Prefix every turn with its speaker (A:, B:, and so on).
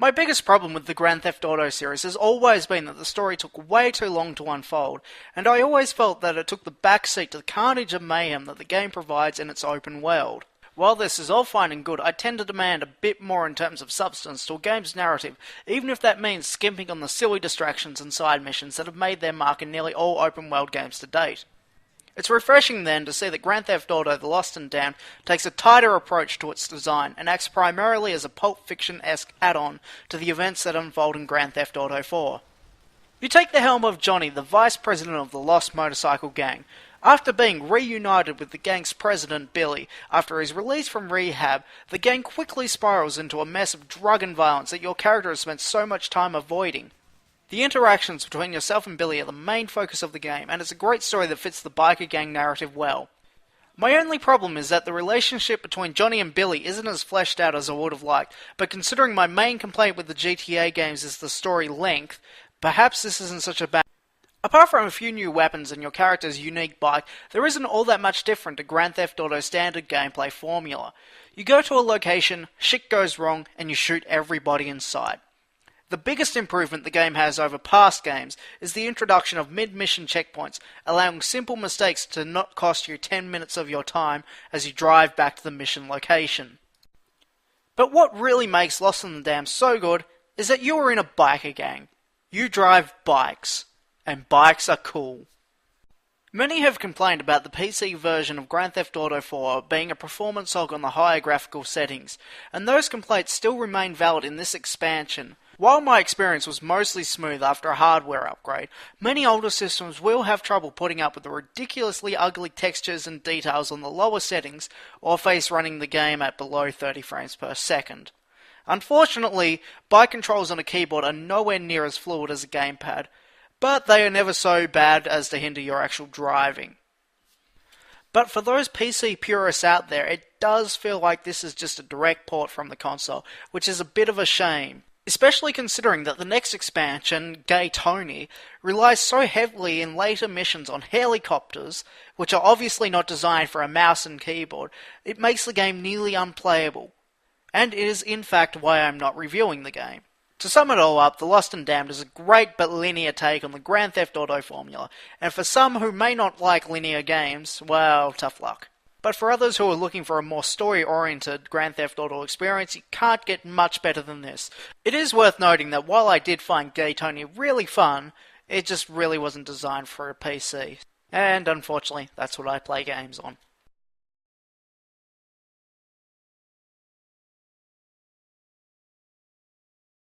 A: My biggest problem with the Grand Theft Auto series has always been that the story took way too long to unfold, and I always felt that it took the backseat to the carnage and mayhem that the game provides in its open world. While this is all fine and good, I tend to demand a bit more in terms of substance to a game's narrative, even if that means skimping on the silly distractions and side missions that have made their mark in nearly all open world games to date. It's refreshing then to see that Grand Theft Auto The Lost and Damned takes a tighter approach to its design and acts primarily as a Pulp Fiction-esque add-on to the events that unfold in Grand Theft Auto 4. You take the helm of Johnny, the vice president of the Lost Motorcycle Gang. After being reunited with the gang's president, Billy, after his release from rehab, the gang quickly spirals into a mess of drug and violence that your character has spent so much time avoiding. The interactions between yourself and Billy are the main focus of the game, and it's a great story that fits the biker gang narrative well. My only problem is that the relationship between Johnny and Billy isn't as fleshed out as I would have liked, but considering my main complaint with the GTA games is the story length, perhaps this isn't such a bad... Apart from a few new weapons and your character's unique bike, there isn't all that much different to Grand Theft Auto's standard gameplay formula. You go to a location, shit goes wrong, and you shoot everybody in sight. The biggest improvement the game has over past games is the introduction of mid-mission checkpoints, allowing simple mistakes to not cost you 10 minutes of your time as you drive back to the mission location. But what really makes Lost and Damned so good is that you are in a biker gang. You drive bikes, and bikes are cool. Many have complained about the PC version of Grand Theft Auto 4 being a performance hog on the higher graphical settings, and those complaints still remain valid in this expansion. While my experience was mostly smooth after a hardware upgrade, many older systems will have trouble putting up with the ridiculously ugly textures and details on the lower settings, or face running the game at below 30 frames per second. Unfortunately, bike controls on a keyboard are nowhere near as fluid as a gamepad, but they are never so bad as to hinder your actual driving. But for those PC purists out there, it does feel like this is just a direct port from the console, which is a bit of a shame. Especially considering that the next expansion, Gay Tony, relies so heavily in later missions on helicopters, which are obviously not designed for a mouse and keyboard, it makes the game nearly unplayable. And is in fact why I'm not reviewing the game. To sum it all up, The Lost and Damned is a great but linear take on the Grand Theft Auto formula, and for some who may not like linear games, well, tough luck. But for others who are looking for a more story-oriented Grand Theft Auto experience, you can't get much better than this. It is worth noting that while I did find Gay Tony really fun, it just really wasn't designed for a PC. And unfortunately, that's what I play games on.